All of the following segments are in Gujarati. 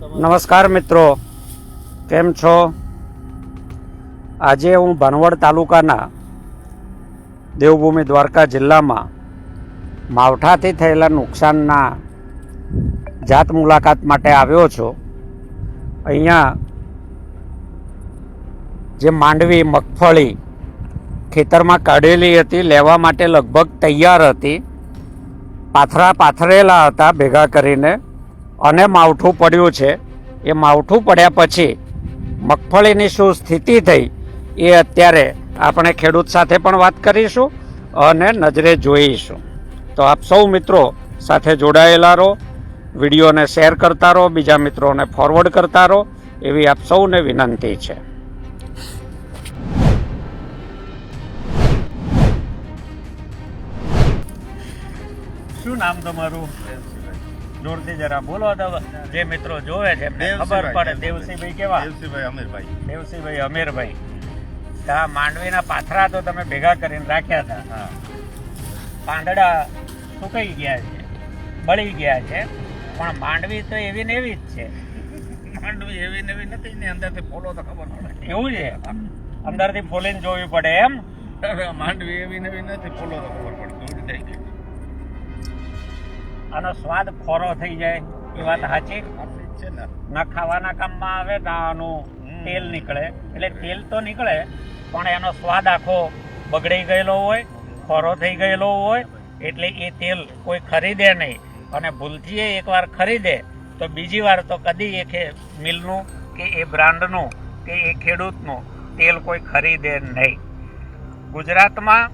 નમસ્કાર મિત્રો, કેમ છો? આજે હું ભાનવડ તાલુકાના દેવભૂમિ દ્વારકા જિલ્લામાં માવઠાથી થયેલા નુકસાનના જાત મુલાકાત માટે આવ્યો છું. અહીંયા જે માંડવી મગફળી ખેતરમાં કાઢેલી હતી, લેવા માટે લગભગ તૈયાર હતી, પાથરેલા હતા ભેગા કરીને, અને માવઠું પડ્યું છે. એ માવઠું પડ્યા પછી મગફળીની શું સ્થિતિ થઈ એ અત્યારે આપણે ખેડૂત સાથે પણ વાત કરીશું અને નજરે જોઈશું. તો આપ સૌ મિત્રો સાથે જોડાયેલા રહો, વિડીયોને શેર કરતા રહો, બીજા મિત્રોને ફોરવર્ડ કરતા રહો, એવી આપ સૌને વિનંતી છે. શું નામ તમારું? જોરથી જરા બોલો તો જે મિત્રો જોવે છે એમને ખબર પડે. દેવસિંહભાઈ કેવા? દેવસિંહભાઈ અમીરભાઈ. આ માંડવીના પાથરા તો તમે ભેગા કરીને રાખ્યા હતા, પાંદડા સુકાઈ ગયા છે, બળી ગયા છે, પણ માંડવી તો એવી ને એવી જ છે. માંડવી એવી ને એવી નથી ને, અંદરથી ફોલો તો ખબર પડે. એવું છે, અંદરથી ફોલીને જોવી પડે એમ. માંડવી એવી ને એવી નથી, ફોલો તો ખબર પડે. દૂર થઈ ગઈ. આનો સ્વાદ ખોરો થઈ જાય એ વાત સાચી છે ને. ના ખાવાના કામમાં આવે ના આનું તેલ નીકળે. એટલે તેલ તો નીકળે પણ એનો સ્વાદ આખો બગડી ગયેલો હોય, ખોરો થઈ ગયેલો હોય. એટલે એ તેલ કોઈ ખરીદે નહીં, અને ભૂલથી એકવાર ખરીદે તો બીજી વાર તો કદી એ મિલનું કે એ બ્રાન્ડનું કે એ ખેડૂતનું તેલ કોઈ ખરીદે નહીં. ગુજરાતમાં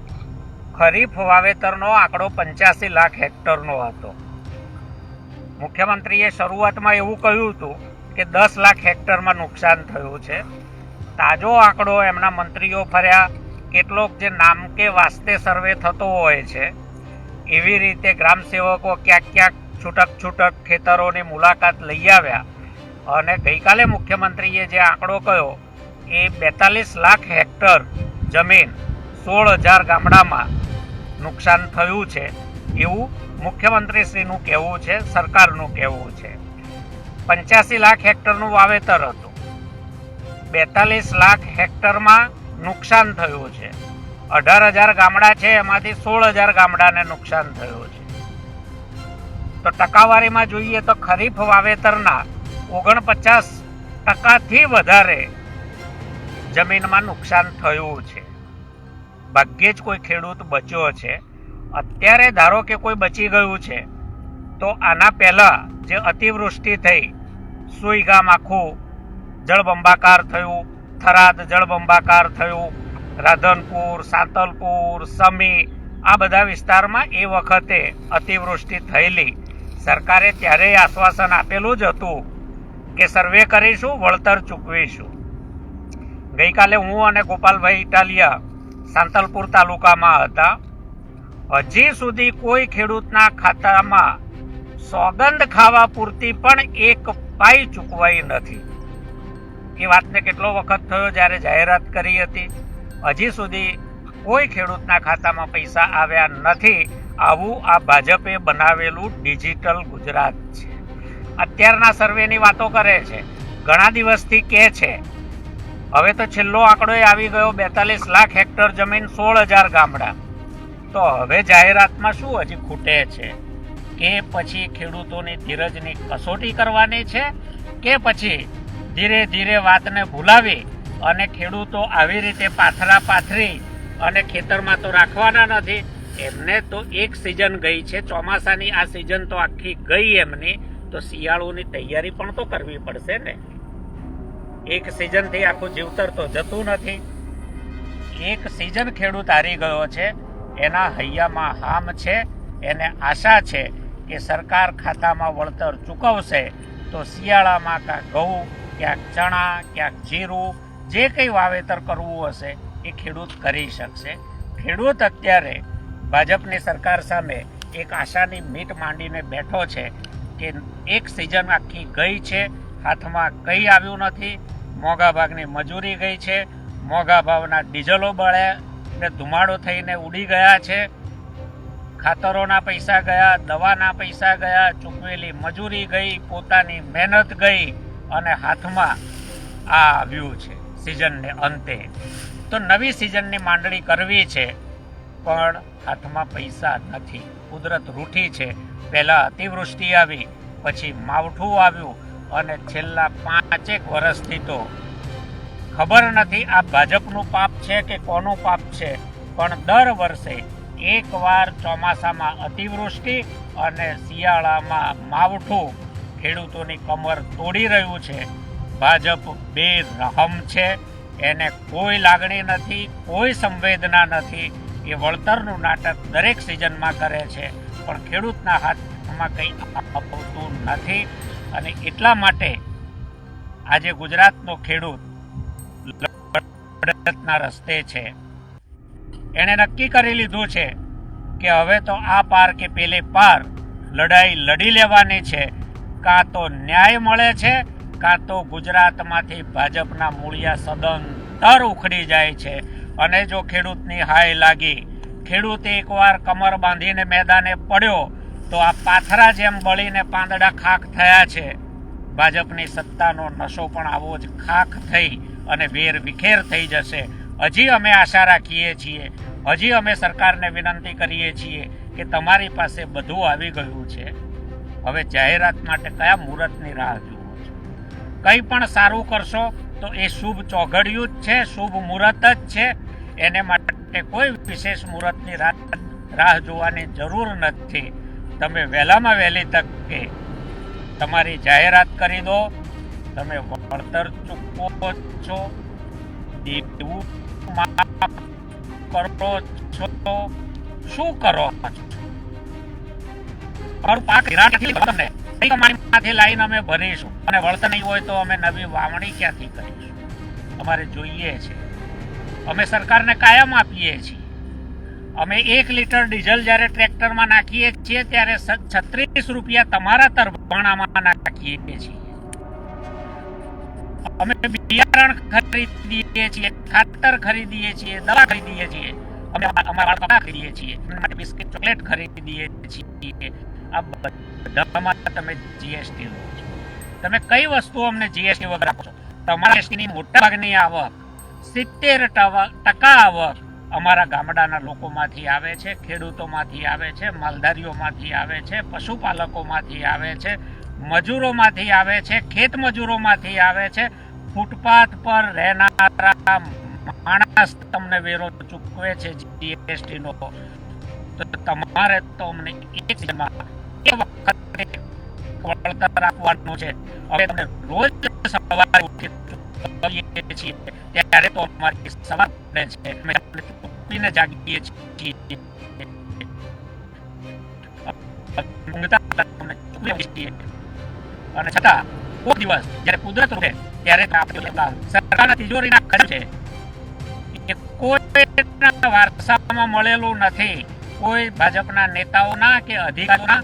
ખરીફ વાવેતરનો આંકડો 85 લાખ હેક્ટરનો હતો. મુખ્યમંત્રીએ શરૂઆતમાં એવું કહ્યું હતું કે 10 લાખ હેક્ટરમાં નુકસાન થયું છે. તાજો આંકડો એમના મંત્રીઓ ફર્યા, કેટલોક જે નામ કે વાસ્તે સર્વે થતો હોય છે એવી રીતે ગ્રામસેવકો ક્યાંક ક્યાંક છૂટક ખેતરોની મુલાકાત લઈ આવ્યા. અને ગઈકાલે મુખ્યમંત્રીએ જે આંકડો કહ્યો એ 42 લાખ હેક્ટર જમીન 16,000 ગામડામાં નુકસાન થયું છે એવું મુખ્યમંત્રીશ્રીનું કહેવું છે, સરકારનું કહેવું છે. 85 લાખ હેક્ટરનું વાવેતર હતું, 42 લાખ હેક્ટરમાં નુકસાન થયું છે. 18,000 ગામડા છે, એમાંથી 16,000 ગામડાને નુકસાન થયું છે. તો ટકાવારીમાં જોઈએ તો ખરીફ વાવેતરના 49% વધારે જમીનમાં નુકસાન થયું છે. ભાગ્યે જ કોઈ ખેડૂત બચ્યો છે. અત્યારે ધારો કે કોઈ બચી ગયું છે તો આના પહેલા જે અતિવૃષ્ટિ થઈ, સુઈ ગામ આખું જળબંબાકાર થયું, થરાદ જળબંબાકાર થયું, રાધનપુર, સાંતલપુર, સમી, આ બધા વિસ્તારમાં એ વખતે અતિવૃષ્ટિ થયેલી. સરકારે ત્યારે આશ્વાસન આપેલું જ હતું કે સર્વે કરીશું, વળતર ચૂકવીશું. ગઈકાલે હું અને ગોપાલભાઈ ઇટાલિયા સાંતલપુર તાલુકામાં હતા. હજી સુધી કોઈ ખેડૂતના ખાતામાં સોગંદ ખાવા પૂરતી પણ એક પાઈ ચૂકવાઈ નથી. એ વાતને કેટલો વખત થયો જ્યારે જાહેરાત કરી હતી. હજી સુધી કોઈ ખેડૂતના ખાતામાં પૈસા આવ્યા નથી. આવું આ ભાજપે બનાવેલું ડિજિટલ ગુજરાત છે. અત્યારના સર્વેની વાતો કરે છે, ઘણા દિવસથી કહે છે. હવે તો છેલ્લો આંકડો આવી ગયો 42 લાખ હેક્ટર જમીન, 16,000 ગામડા. તો હવે જાહેરાતમાં શું હજી ખૂટે છે? કે પછી ખેડૂતોની ધીરજની કસોટી કરવાની છે, કે પછી ધીરે ધીરે વાતને ભૂલાવી અને ખેડૂતો આવી રીતે પાથરી અને ખેતરમાં તો રાખવાના નથી. એમને તો એક સિઝન ગઈ છે, ચોમાસાની આ સિઝન તો આખી ગઈ એમની. તો શિયાળોની તૈયારી પણ તો કરવી પડશે ને. એક સિઝનથી આખું જીવતર તો જતું નથી. એક સિઝન ખેડૂત હારી ગયો છે, એના હૈયામાં હામ છે. એને આશા છે કે સરકાર ખાતામાં વળતર ચૂકવશે તો શિયાળામાં ક્યાંક ઘઉં, ક્યાંક ચણા, ક્યાંક જીરું, જે કંઈ વાવેતર કરવું હશે એ ખેડૂત કરી શકશે. ખેડૂત અત્યારે ભાજપની સરકાર સામે એક આશાની મીટ માંડીને બેઠો છે કે એક સિઝન આખી ગઈ છે, હાથમાં કંઈ આવ્યું નથી. મોંઘા ભાગની મજૂરી ગઈ છે, મોંઘા ભાવના ડીઝલો બળ્યા ને ધુમાડો થઈને ઉડી ગયા છે. ખાતરોના પૈસા ગયા, દવાના પૈસા ગયા, ચૂકવેલી મજૂરી ગઈ, પોતાની મહેનત ગઈ અને હાથમાં આ આવ્યું છે સિઝનને અંતે. તો નવી સિઝનની માંડણી કરવી છે પણ હાથમાં પૈસા નથી. કુદરત રૂઠી છે. પહેલાં અતિવૃષ્ટિ આવી, પછી માવઠું આવ્યું અને છેલ્લા 5 વર્ષથી તો ખબર નથી આ ભાજપનું પાપ છે કે કોનું પાપ છે, પણ દર વર્ષે એકવાર ચોમાસામાં અતિવૃષ્ટિ અને શિયાળામાં માવઠું ખેડૂતોની કમર તોડી રહ્યું છે. ભાજપ બેરહમ છે. એને કોઈ લાગણી નથી, કોઈ સંવેદના નથી. એ વળતરનું નાટક દરેક સિઝનમાં કરે છે પણ ખેડૂતના હાથમાં કંઈ આવતું નથી. અને એટલા માટે આજે ગુજરાતનો ખેડૂત લડતના રસ્તે છે. એણે નક્કી કરી લીધું છે કે હવે તો આ પાર કે પેલે પાર લડાઈ લડી લેવાની છે. કાં તો ન્યાય મળે છે, કાં તો ગુજરાતમાંથી ભાજપના મૂળિયા સદંતર ઉખડી જાય છે. અને જો ખેડૂતની હાય લાગી, ખેડૂત એકવાર કમર બાંધીને મેદાને પડ્યો તો આ પાથરા જેમ બળીને પાંદડા ખાખ થયા છે. ભાજપની સત્તાનો નશો પણ આવો જ ખાખ થઈ અને વેર વિખેર થઈ જશે. હજી અમે આશા રાખીએ છીએ, હજી અમે સરકારને વિનંતી કરીએ છીએ કે તમારી પાસે બધું આવી ગયું છે. હવે જાહેરાત માટે કયા મુહૂર્તની રાહ જુઓ છો? કંઈ પણ સારું કરશો તો એ શુભ ચોઘડિયું જ છે, શુભ મુહૂર્ત જ છે. એને માટે કોઈ વિશેષ મુહૂર્તની રાહ જોવાની જરૂર નથી. તમે વહેલામાં વહેલી તકે તમારી જાહેરાત કરી દો. તમે વળતર ચૂકવો છો, દેવું માફ કરો છો, શું કરો છો? અમારું પાક ધિરાણ તમને કમાણીમાંથી લાવીને અમે ભરીશું અને વળતર નહીં હોય તો અમે નવી વાવણી ક્યાંથી કરીશું? અમારે જોઈએ છે. અમે સરકારને કાયમ આપીએ છીએ. અમે 1 લીટર ડીઝલ જ્યારે ટ્રેક્ટરમાં નાખીએ છીએ ત્યારે 36 રૂપિયા તમારા તરભાણામાં નાખીએ છીએ. અમે બિયારણ ખરીદીએ છીએ, ખાતર ખરીદીએ છીએ, દવા ખરીદીએ છીએ, અમે અમારા કપડાં ખરીદીએ છીએ, બિસ્કિટ ચોકલેટ ખરીદીએ છીએ. આ બધામાં તમે જીએસટી લો છો. તમે કઈ વસ્તુ અમને જીએસટી વગર આપો છો? તમારા જીએસટીની મોટા ભાગની આવક 70% આવક અમારા ગામડાના લોકોમાંથી આવે છે, ખેડૂતોમાંથી આવે છે, માલધારીઓમાંથી આવે છે, પશુપાલકોમાંથી આવે છે, મજૂરોમાંથી આવે છે, ખેત મજૂરોમાંથી આવે છે. ફૂટપાથ પર રહેનારા માણસ તમને વેરો ચૂકવે છે જીએસટી નો. તો તમારે તો અમને એક વખતે વળતર આપવાનું છે. હવે તમને રોજ સવારે ઉઠીએ છીએ ત્યારે તો અમારી સવાર પડે છે, અમે ઉઠીને જાગીએ છીએ, અને છતાં કોઈ દિવસ જ્યારે કુદરત રૂપે ત્યારે સરકારના તિજોરીના ખર્ચ છે એ કોઈના વારસામાં મળેલું નથી. કોઈ ભાજપના નેતાઓના કે અધિકારીઓના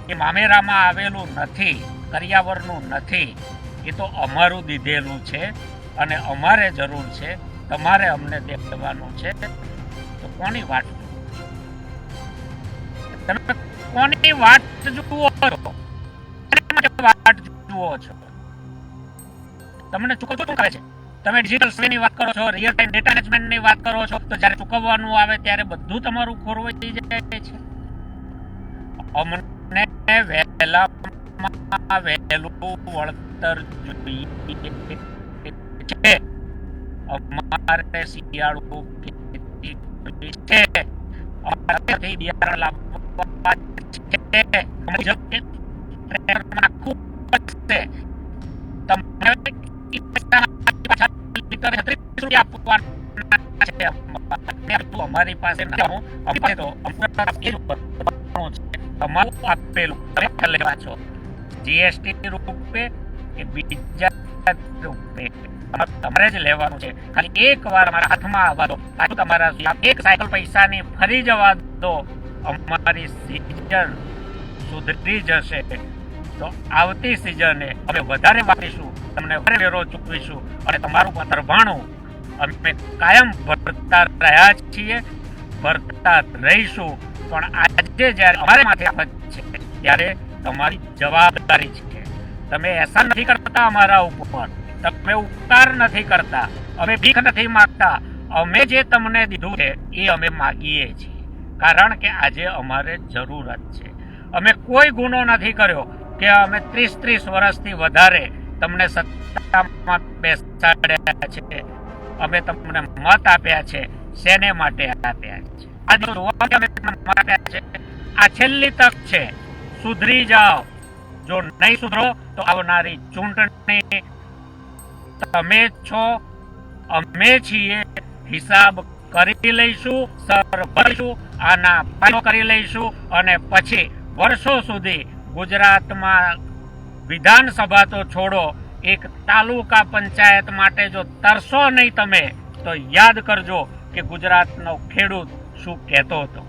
એ મામેરામાં આવેલું નથી, કરિયાવરનું નથી. એ તો અમારું દીધેલું છે અને અમારે જરૂર છે. તમારે અમને દેવાનું છે. તો કોની વાટ તમે કોની વાટ જુઓ છો? વાટ જુઓ છો? તમને ચૂકવવું શું કરે છે? તમે ડિજિટલ સર્વેની વાત કરો છો, રિયલ ટાઈમ ડેટા મેનેજમેન્ટની વાત કરો છો, તો જ્યારે ચૂકવવાનું આવે ત્યારે બધું તમારું ખોરવાઈ જાય છે. અમને વહેલામાં વહેલું વળતર જોઈએ છે. અમારે શિયાળુ ખેતી કરવી છે, અમારાથી બિયારણ લાવવા છે, નાખવું પડશે. તમને અમારી પાસે તમારું આપેલું લેવા છો જીએસટી રૂપે કે બીજા રૂપે તમારે જ લેવાનું છે. ખાલી એક વાર અમારા હાથમાં આવવા દો, તમારા એક સાયકલ પૈસાની ફરી જવા દો. અમારી સિઝન સુધરી જશે તો આવતી સિઝને અમે વધારે વાપરીશું, તમને વધારે વેરો ચૂકવીશું અને તમારું તરભાણું અમે કાયમ ભરતા રહ્યા છીએ, ભરતા રહીશું. પણ આજે જ્યારે અમારે માથે આફત છે ત્યારે તમારી જવાબદારી છે. તમે એહસાન નથી કરતા અમારા ઉપર, તમે ઉપકાર નથી કરતા, અમે ભીખ નથી માંગતા. અમે જે તમને દીધું છે એ અમે માગીએ છીએ, કારણ કે આજે અમારે જરૂરત છે. અમે કોઈ ગુનો નથી કર્યો કે અમે 30 વર્ષથી વધારે તમને સત્તામાં બેસાડ્યા છે. અમે તમને મત આપ્યા છે, શેને માટે આપ્યા છે? આજે જોવા અમે તમને મત આપ્યા છે. આ છેલ્લી તક છે, સુધરી જાઓ. જો નહીં સુધરો તો આવનારી ચૂંટણી તમે છો, અમે છીએ, હિસાબ કરી લઈશું, સર ભરીશું, આના પાયો કરી લઈશું અને પછી વર્ષો સુધી ગુજરાતમાં વિધાનસભા તો છોડો, એક તાલુકા પંચાયત માટે જો તરસો નહીં તમે, તો યાદ કરજો કે ગુજરાતનો ખેડૂત શું કહેતો હતો.